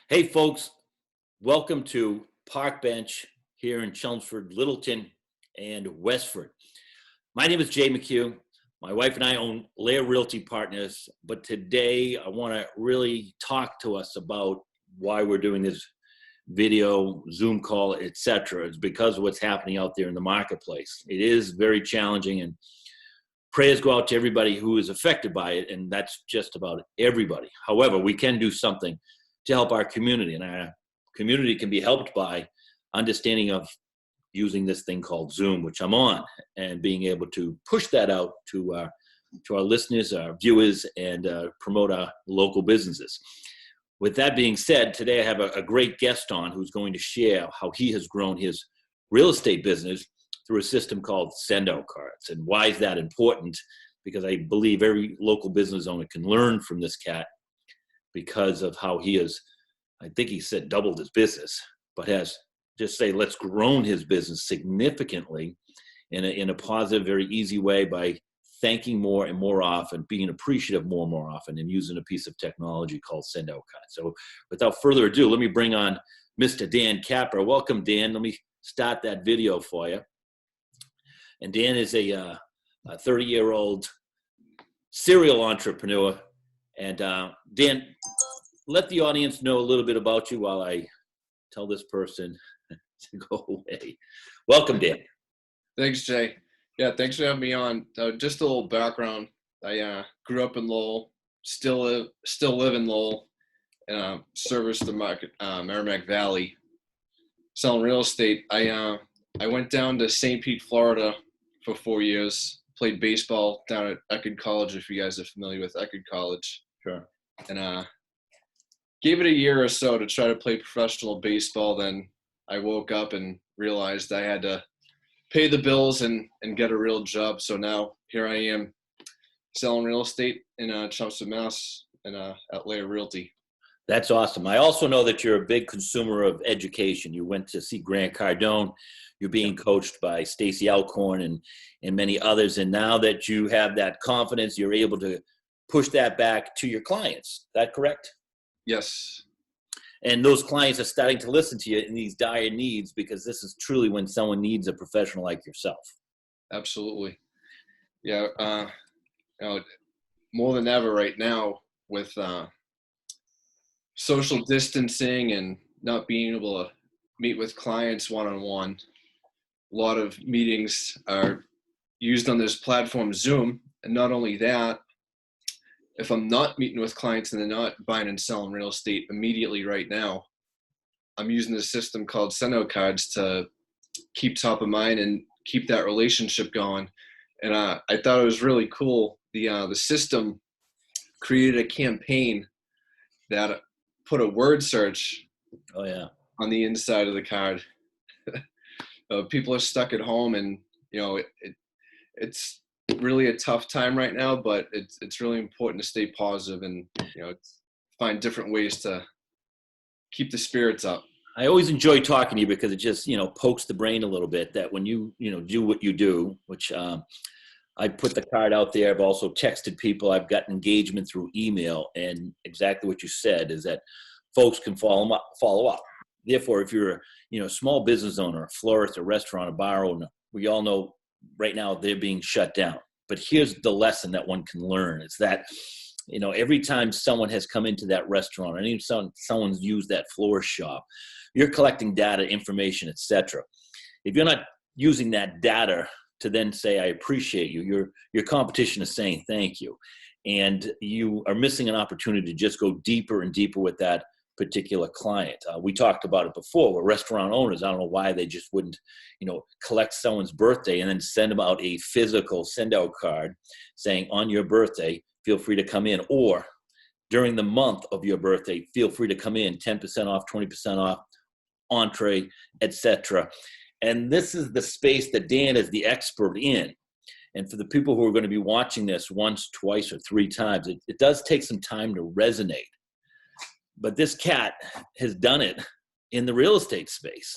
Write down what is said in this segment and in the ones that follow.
Hey, folks, welcome to Park Bench here in Chelmsford, Littleton, and Westford. My name is Jay McHugh. My wife and I own Lair Realty Partners, but today I want to really talk to us about why we're doing this video, Zoom call, etc. It's because of what's happening out there in the marketplace. It is very challenging, and prayers go out to everybody who is affected by it, and that's just about everybody. However, we can do something to help our community, and our community can be helped by understanding of using this thing called Zoom, which I'm on, and being able to push that out to our listeners, our viewers, and promote our local businesses. With that being said, today I have a great guest on who's going to share how he has grown his real estate business through a system called send-out cards. And why is that important? Because I believe every local business owner can learn from this cat because of how he has, I think he said doubled his business, but has just say, let's grown his business significantly in a positive, very easy way by thanking more and more often, being appreciative more and more often, and using a piece of technology called send-out cards. So without further ado, let me bring on Mr. Dan Capra. Welcome, Dan. Let me start that video for you. And Dan is a 30-year-old serial entrepreneur. And Dan, let the audience know a little bit about you while I tell this person to go away. Welcome, Dan. Thanks, Jay. Yeah, thanks for having me on. Just a little background. I grew up in Lowell, still live in Lowell, and service the market, Merrimack Valley, selling real estate. I went down to St. Pete, Florida for 4 years, played baseball down at Eckerd College, if you guys are familiar with Eckerd College. Sure. And gave it a year or so to try to play professional baseball. Then I woke up and realized I had to pay the bills and get a real job. So now here I am selling real estate in Chelmsford, Mass, and at Lair Realty. That's awesome. I also know that you're a big consumer of education. You went to see Grant Cardone. You're being coached by Stacy Alcorn and many others. And now that you have that confidence, you're able to push that back to your clients. Is that correct? Yes. And those clients are starting to listen to you in these dire needs, because this is truly when someone needs a professional like yourself. Absolutely. Yeah. More than ever right now with social distancing and not being able to meet with clients one-on-one. A lot of meetings are used on this platform, Zoom. And not only that, if I'm not meeting with clients and they're not buying and selling real estate immediately right now, I'm using a system called send-out cards to keep top of mind and keep that relationship going. And I thought it was really cool. The system created a campaign that put a word search on the inside of the card. People are stuck at home, and it's really a tough time right now, but it's really important to stay positive and find different ways to keep the spirits up. I always enjoy talking to you because it just pokes the brain a little bit, that when you do what you do, which I put the card out there. I've also texted people. I've gotten engagement through email, and exactly what you said is that folks can follow up. Therefore, if you're a small business owner, a florist, a restaurant, a bar owner, we all know right now they're being shut down. But here's the lesson that one can learn: is that every time someone has come into that restaurant, or any someone's used that florist shop, you're collecting data, information, etc. If you're not using that data to then say, I appreciate you, your competition is saying thank you. And you are missing an opportunity to just go deeper and deeper with that particular client. We talked about it before, where restaurant owners, I don't know why they just wouldn't, collect someone's birthday and then send them out a physical send-out card saying, on your birthday, feel free to come in, or during the month of your birthday, feel free to come in, 10% off, 20% off, entree, etc. And this is the space that Dan is the expert in. And for the people who are going to be watching this once, twice, or three times, it does take some time to resonate. But this cat has done it in the real estate space.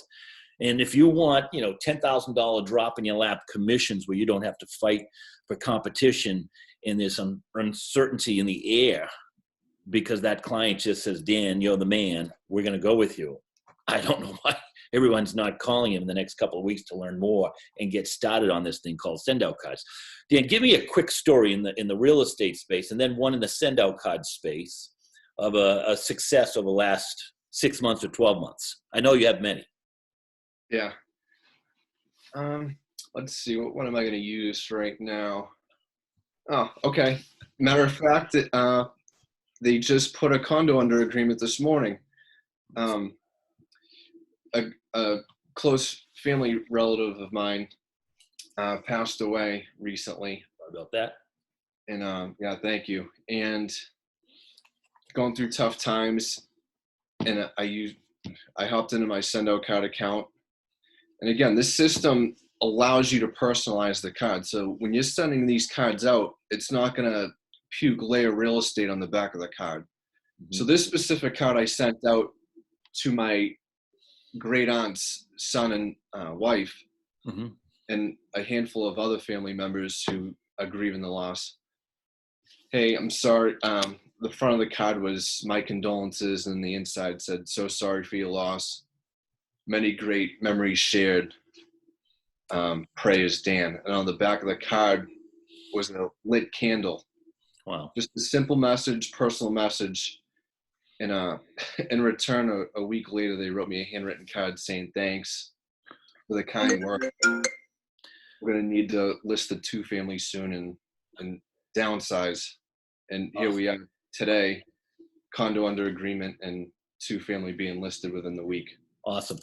And if you want, $10,000 drop in your lap commissions where you don't have to fight for competition and there's some uncertainty in the air, because that client just says, Dan, you're the man. We're going to go with you. I don't know why everyone's not calling him in the next couple of weeks to learn more and get started on this thing called send out cards. Dan, give me a quick story in the real estate space, and then one in the send out card space of a success over the last 6 months or 12 months. I know you have many. Yeah. Let's see. What am I going to use right now? Oh, okay. Matter of fact, they just put a condo under agreement this morning. A close family relative of mine passed away recently. Sorry about that. And yeah, thank you. And going through tough times, and I hopped into my send out card account. And again, this system allows you to personalize the card. So when you're sending these cards out, it's not going to puke layer real estate on the back of the card. Mm-hmm. So this specific card I sent out to my great aunt's son and wife, mm-hmm. and a handful of other family members who are grieving the loss. Hey, I'm sorry. The front of the card was my condolences, and the inside said, so sorry for your loss. Many great memories shared. Praise Dan. And on the back of the card was a lit candle. Wow. Just a simple message, personal message. And in return, a week later, they wrote me a handwritten card saying thanks for the kind work. We're going to need to list the 2 families soon and downsize. And here we are today, condo under agreement and 2 family being listed within the week. Awesome.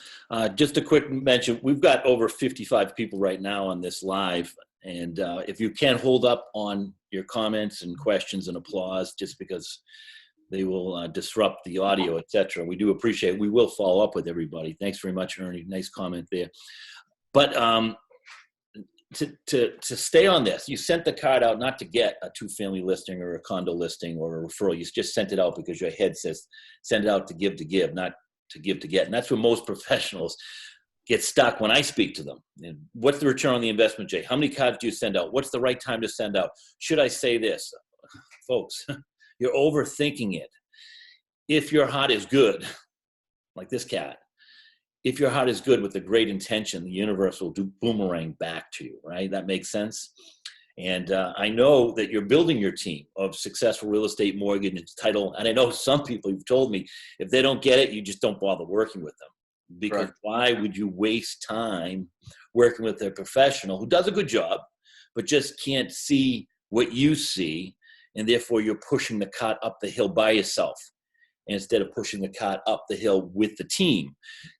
Just a quick mention, we've got over 55 people right now on this live. And if you can hold up on your comments and questions and applause, just because they will disrupt the audio, etc. We do appreciate it. We will follow up with everybody. Thanks very much, Ernie. Nice comment there. But to stay on this, you sent the card out not to get a 2-family listing or a condo listing or a referral. You just sent it out because your head says send it out to give, not to give to get. And that's where most professionals get stuck when I speak to them. And what's the return on the investment, Jay? How many cards do you send out? What's the right time to send out? Should I say this? Folks, you're overthinking it. If your heart is good, like this cat, if your heart is good with a great intention, the universe will do boomerang back to you, right? That makes sense. And I know that you're building your team of successful real estate, mortgage, and title. And I know some people who've told me if they don't get it, you just don't bother working with them. Because right. Why would you waste time working with a professional who does a good job, but just can't see what you see, and therefore you're pushing the cart up the hill by yourself instead of pushing the cart up the hill with the team.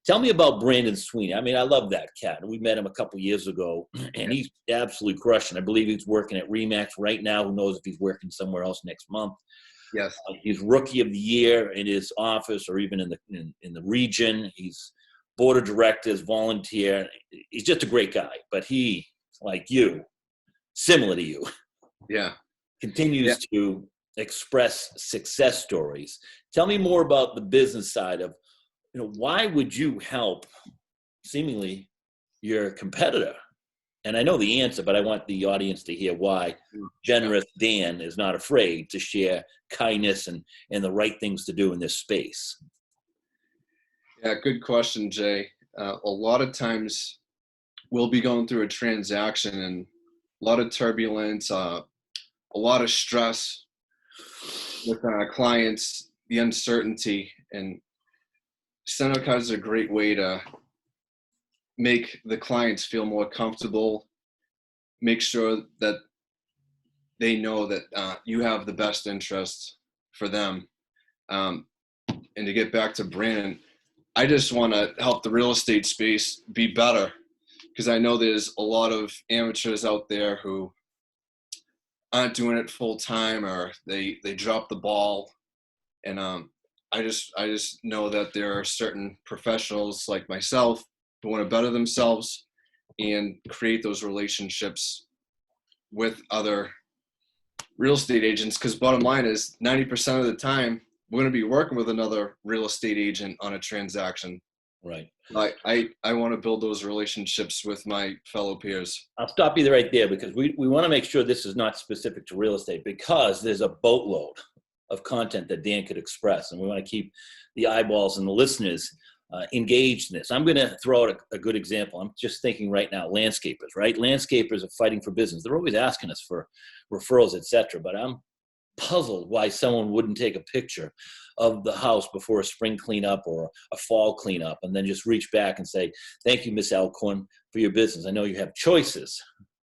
Tell me about Brandon Sweeney. I mean, I love that cat. We met him a couple of years ago, and he's absolutely crushing. I believe he's working at RE/MAX right now. Who knows if he's working somewhere else next month. Yes. He's Rookie of the Year in his office or even in the region. He's board of directors, volunteer. He's just a great guy. But he, like you, similar to you, continues to express success stories. Tell me more about the business side of, why would you help seemingly your competitor? And I know the answer, but I want the audience to hear why generous Dan is not afraid to share kindness and the right things to do in this space. Yeah, good question, Jay. A lot of times we'll be going through a transaction and a lot of turbulence, a lot of stress with clients, the uncertainty, and send out cards are a great way to make the clients feel more comfortable, make sure that they know that you have the best interest for them. And to get back to Brandon, I just want to help the real estate space be better, because I know there's a lot of amateurs out there who aren't doing it full time, or they drop the ball. And I just know that there are certain professionals like myself who want to better themselves and create those relationships with other real estate agents, because bottom line is 90% of the time we're going to be working with another real estate agent on a transaction. Right. I want to build those relationships with my fellow peers. I'll stop you right there, because we want to make sure this is not specific to real estate, because there's a boatload of content that Dan could express. And we want to keep the eyeballs and the listeners engaged in this. I'm going to throw out a good example. I'm just thinking right now, landscapers, right? Landscapers are fighting for business. They're always asking us for referrals, etc. But I'm puzzled why someone wouldn't take a picture of the house before a spring cleanup or a fall cleanup and then just reach back and say, thank you, Miss Alcorn, for your business. I know you have choices.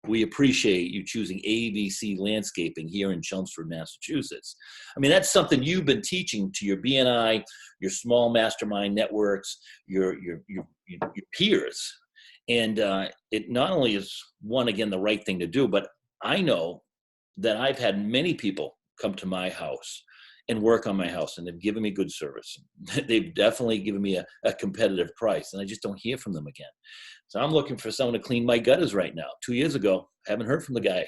We appreciate you choosing ABC Landscaping here in Chelmsford, Massachusetts. I mean, that's something you've been teaching to your BNI, your small mastermind networks, your peers. And it not only is, one, again, the right thing to do, but I know that I've had many people come to my house and work on my house, and they've given me good service. They've definitely given me a competitive price, and I just don't hear from them again. So I'm looking for someone to clean my gutters right now. 2 years ago, I haven't heard from the guy.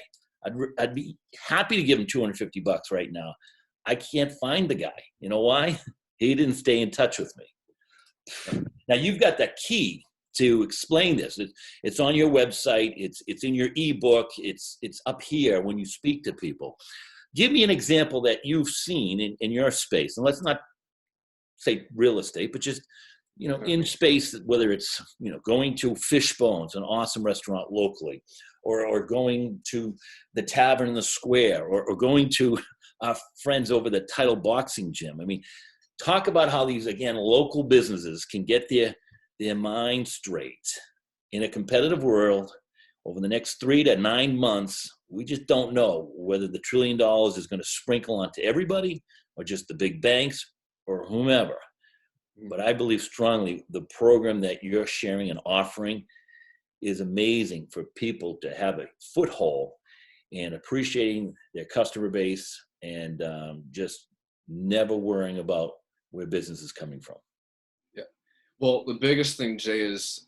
I'd be happy to give him $250 right now. I can't find the guy. You know why? He didn't stay in touch with me. Now you've got the key to explain this. It's on your website. It's in your ebook. It's up here when you speak to people. Give me an example that you've seen in your space, and let's not say real estate, but just, in space, whether it's, going to Fishbones, an awesome restaurant locally, or going to the Tavern in the Square, or going to our friends over the Title Boxing Gym. I mean, talk about how these, again, local businesses can get their mind straight in a competitive world over the next 3 to 9 months. We just don't know whether the $1 trillion is going to sprinkle onto everybody or just the big banks or whomever. But I believe strongly the program that you're sharing and offering is amazing for people to have a foothold and appreciating their customer base and just never worrying about where business is coming from. Yeah. Well, the biggest thing, Jay, is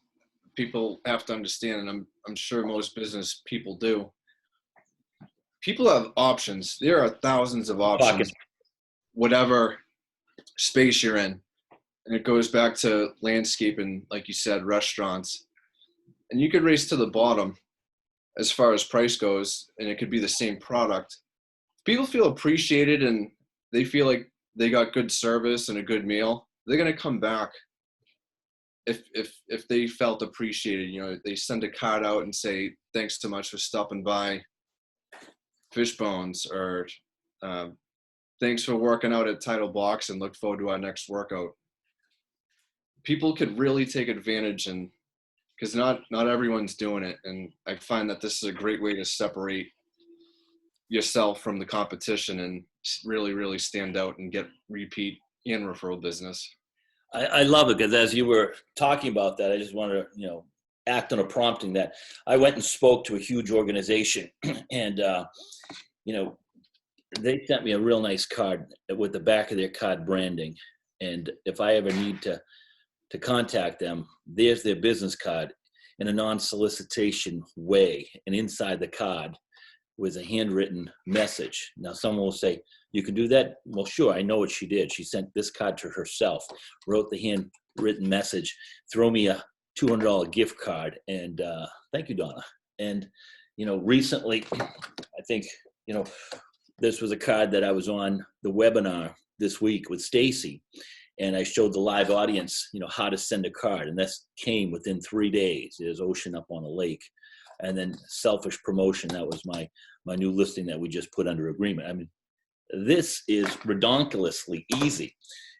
people have to understand, and I'm sure most business people do. People have options. There are thousands of options, whatever space you're in. And it goes back to landscaping, like you said, restaurants. And you could race to the bottom as far as price goes, and it could be the same product. If people feel appreciated and they feel like they got good service and a good meal, they're going to come back. If they felt appreciated, they send a card out and say, thanks so much for stopping by Fishbones, or thanks for working out at Title Box and look forward to our next workout. People could really take advantage, and because not everyone's doing it. And I find that this is a great way to separate yourself from the competition and really, really stand out and get repeat and referral business. I love it, because as you were talking about that, I just wanted to, act on a prompting that I went and spoke to a huge organization, and, they sent me a real nice card with the back of their card branding. And if I ever need to contact them, there's their business card in a non-solicitation way. And inside the card was a handwritten message. Now, someone will say, you can do that? Well, sure, I know what she did. She sent this card to herself, wrote the handwritten message, throw me a $200 gift card, and thank you, Donna. And, recently, I think, this was a card that I was on the webinar this week with Stacy, and I showed the live audience, how to send a card, and this came within 3 days. There's ocean up on a lake. And then selfish promotion, that was my new listing that we just put under agreement. I mean, this is redonkulously easy.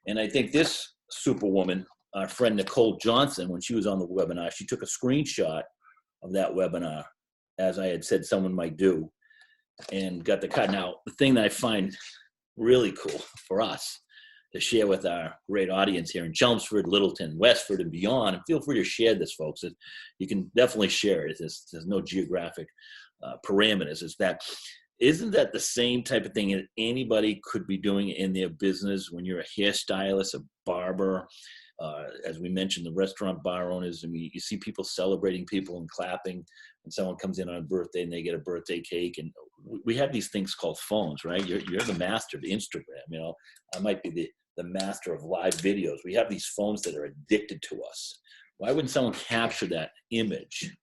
And I think this superwoman, our friend Nicole Johnson, when she was on the webinar, she took a screenshot of that webinar, as I had said someone might do, and got the card. Now, the thing that I find really cool for us to share with our great audience here in Chelmsford, Littleton, Westford, and beyond, and feel free to share this, folks. You can definitely share it. There's no geographic parameters. Isn't that the same type of thing that anybody could be doing in their business when you're a hairstylist, a barber, as we mentioned, the restaurant bar owners? I mean, you see people celebrating people and clapping, and someone comes in on a birthday and they get a birthday cake. And we have these things called phones, right? You're the master of Instagram. I might be the master of live videos. We have these phones that are addicted to us. Why wouldn't someone capture that image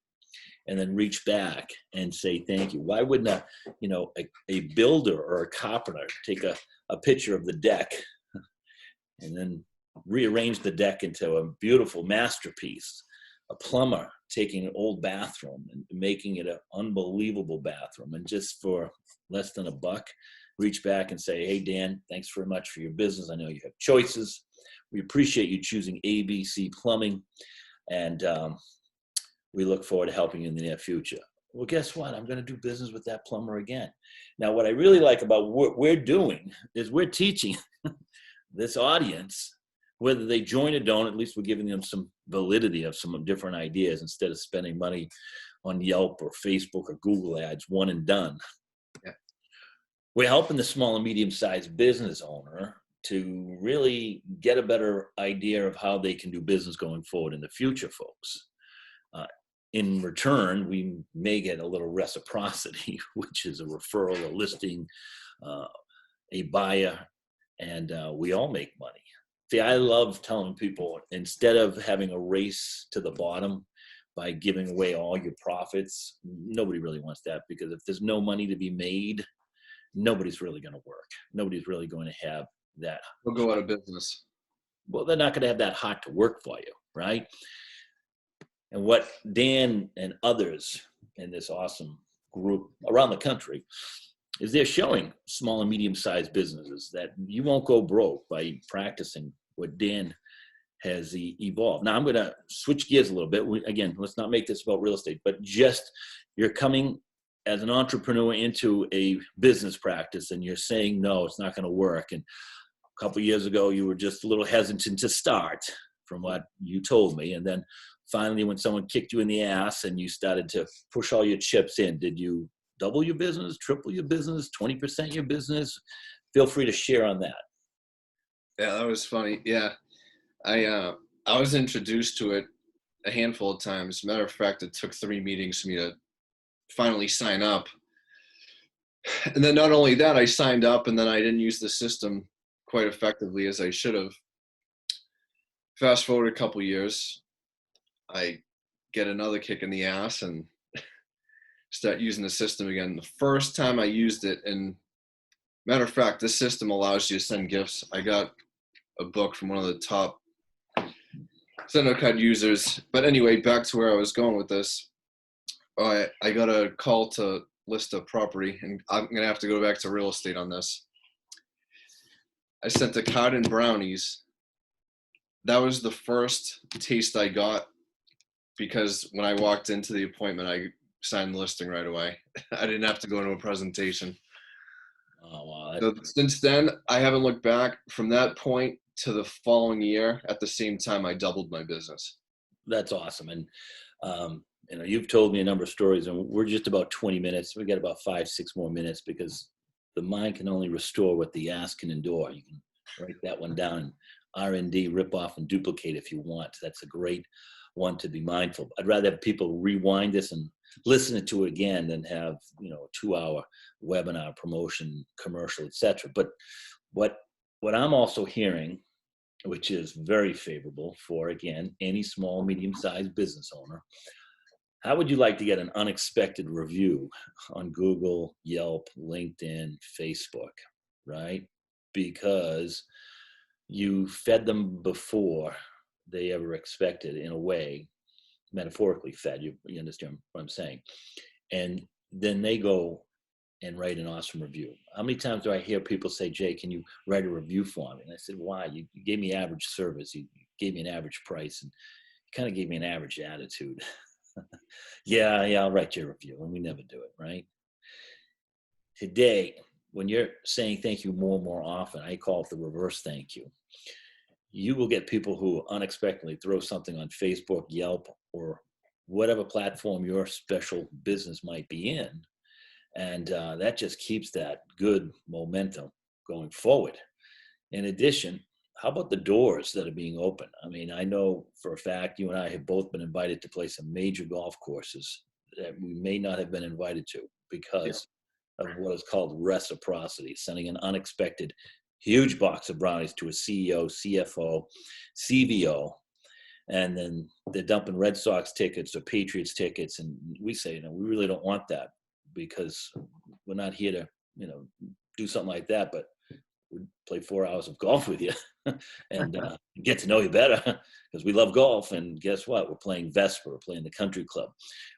and then reach back and say thank you? Why wouldn't a builder or a carpenter take a picture of the deck and then rearrange the deck into a beautiful masterpiece? A plumber taking an old bathroom and making it an unbelievable bathroom, and just for less than $1, reach back and say, hey, Dan, thanks very much for your business. I know you have choices. We appreciate you choosing ABC Plumbing, and we look forward to helping you in the near future. Well, guess what? I'm going to do business with that plumber again. Now, what I really like about what we're doing is we're teaching this audience, whether they join or don't, at least we're giving them some validity of some different ideas instead of spending money on Yelp or Facebook or Google ads, one and done. Yeah. We're helping the small and medium-sized business owner to really get a better idea of how they can do business going forward in the future, folks. In return, we may get a little reciprocity, which is a referral, a listing, a buyer, and we all make money. See, I love telling people, instead of having a race to the bottom by giving away all your profits, nobody really wants that, because if there's no money to be made, nobody's really going to work. Nobody's really going to have that. We'll go out of business. Well, they're not going to have that heart to work for you, right? And what Dan and others in this awesome group around the country is they're showing small and medium-sized businesses that you won't go broke by practicing what Dan has evolved. Now, I'm going to switch gears a little bit. Again, let's not make this about real estate, but just you're coming as an entrepreneur into a business practice and you're saying, no, it's not going to work. And a couple of years ago, you were just a little hesitant to start, from what you told me. And then finally, when someone kicked you in the ass and you started to push all your chips in, did you double your business, triple your business, 20% your business? Feel free to share on that. Yeah, that was funny. Yeah, I was introduced to it a handful of times. Matter of fact, it took 3 meetings for me to finally sign up. And then not only that, I signed up and then I didn't use the system quite effectively as I should have. Fast forward a couple years, I get another kick in the ass and start using the system again. The first time I used it, and matter of fact, this system allows you to send gifts. I got a book from one of the top Zenocard users. But anyway, back to where I was going with this. I got a call to list a property, and I'm going to have to go back to real estate on this. I sent a card and brownies. That was the first taste I got, because when I walked into the appointment, I signed the listing right away. I didn't have to go into a presentation. Oh, wow. So since then, I haven't looked back. From that point to the following year, at the same time, I doubled my business. That's awesome. And, you've told me a number of stories, and we're just about 20 minutes. We got about 5-6 more minutes, because the mind can only restore what the ass can endure. You can write that one down and R&D, rip off and duplicate if you want. That's a great one to be mindful. I'd rather have people rewind this and listen to it again than have, a 2-hour webinar, promotion, commercial, etc. But what I'm also hearing, which is very favorable for, again, any small, medium-sized business owner, how would you like to get an unexpected review on Google, Yelp, LinkedIn, Facebook, right? Because you fed them before they ever expected, in a way, metaphorically fed. You understand what I'm saying? And then they go and write an awesome review. How many times do I hear people say, Jay, can you write a review for me? And I said, why? You gave me average service. You gave me an average price, and you kind of gave me an average attitude. yeah, I'll write your review. And we never do it, right? Today, when you're saying thank you more and more often, I call it the reverse thank you. You will get people who unexpectedly throw something on Facebook, Yelp, or whatever platform your special business might be in. And that just keeps that good momentum going forward. In addition, how about the doors that are being opened? I mean, I know for a fact you and I have both been invited to play some major golf courses that we may not have been invited to because of what is called reciprocity, sending an unexpected huge box of brownies to a CEO, CFO, CVO, and then they're dumping Red Sox tickets or Patriots tickets. And we say, we really don't want that, because we're not here to, do something like that, but we play 4 hours of golf with you and get to know you better, because we love golf. And guess what? We're playing Vesper, we're playing the Country Club,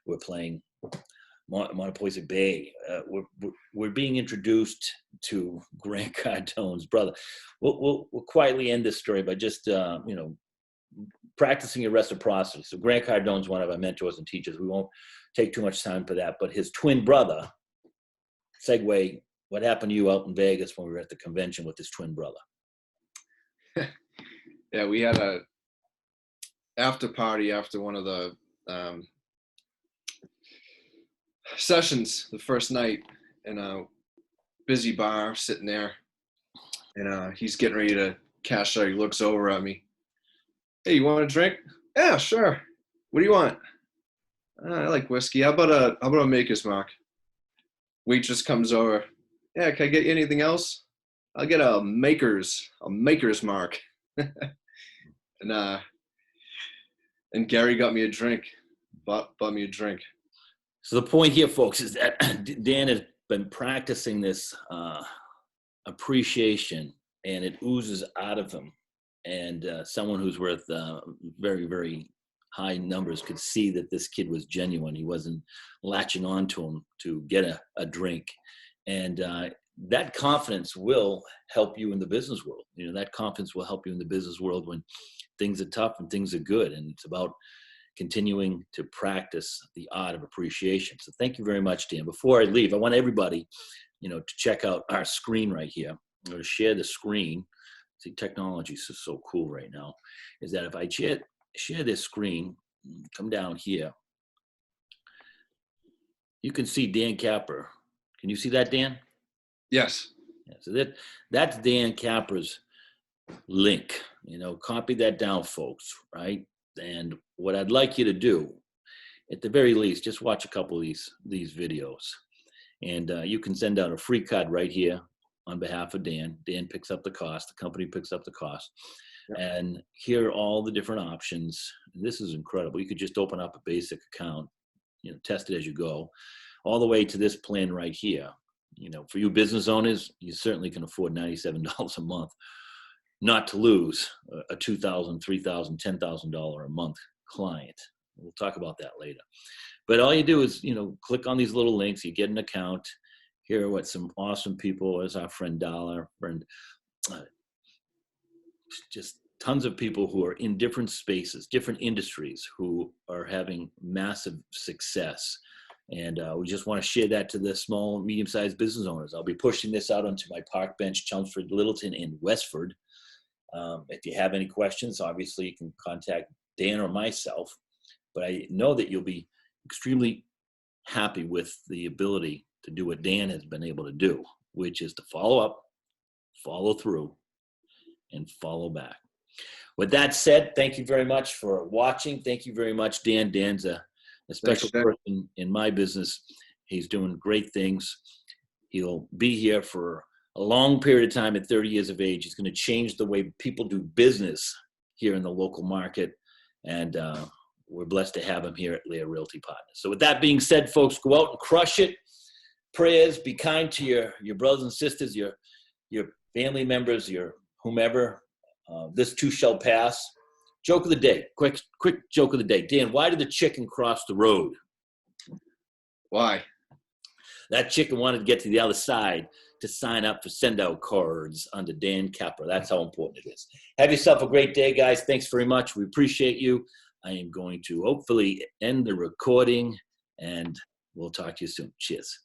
we're playing Montpoisey Bay. We're being introduced to Grant Cardone's brother. We'll quietly end this story by just, practicing your reciprocity. So Grant Cardone's one of our mentors and teachers. We won't take too much time for that, but his twin brother, segue, what happened to you out in Vegas when we were at the convention with his twin brother? Yeah, we had a after party after one of the sessions the first night in a busy bar, sitting there, and he's getting ready to cash out. He looks over at me. Hey, you want a drink? Yeah, sure. What do you want? I like whiskey. How about a Maker's Mark? Waitress comes over. Yeah, can I get you anything else? I'll get a Maker's Mark. And Gary got me a drink. Bought me a drink. So the point here, folks, is that Dan has been practicing this appreciation, and it oozes out of him. And someone who's worth very, very high numbers could see that this kid was genuine. He wasn't latching on to him to get a drink. And that confidence will help you in the business world. That confidence will help you in the business world when things are tough and things are good. And it's about continuing to practice the art of appreciation. So thank you very much, Dan. Before I leave, I want everybody, to check out our screen right here. I'm going to share the screen. See, technology is so cool right now, is that if I share this screen, come down here, you can see Dan Capra. Can you see that, Dan? Yes. Yeah, so that's Dan Capra's link. Copy that down, folks, right? And what I'd like you to do, at the very least, just watch a couple of these videos. And you can send out a free card right here on behalf of Dan. Dan picks up the cost. The company picks up the cost. Yep. And here are all the different options. This is incredible. You could just open up a basic account, test it as you go, all the way to this plan right here. For you business owners, you certainly can afford $97 a month, not to lose a $2,000, $3,000, $10,000 a month client. We'll talk about that later. But all you do is, click on these little links. You get an account. Here are what some awesome people. There's our friend Dollar, just tons of people who are in different spaces, different industries, who are having massive success. And we just want to share that to the small, medium-sized business owners. I'll be pushing this out onto my Park Bench, Chelmsford, Littleton, and Westford. If you have any questions, obviously you can contact Dan or myself. But I know that you'll be extremely happy with the ability to do what Dan has been able to do, which is to follow up, follow through, and follow back. With that said, thank you very much for watching. Thank you very much, Dan. Dan's a special person in my business. He's doing great things. He'll be here for a long period of time at 30 years of age. He's going to change the way people do business here in the local market. And we're blessed to have him here at Leah Realty Partners. So with that being said, folks, go out and crush it. Prayers, be kind to your brothers and sisters, your family members, your whomever. This too shall pass. Joke of the day. Quick joke of the day. Dan, why did the chicken cross the road? Why? That chicken wanted to get to the other side to sign up for send-out cards under Dan Capra. That's how important it is. Have yourself a great day, guys. Thanks very much. We appreciate you. I am going to hopefully end the recording, and we'll talk to you soon. Cheers.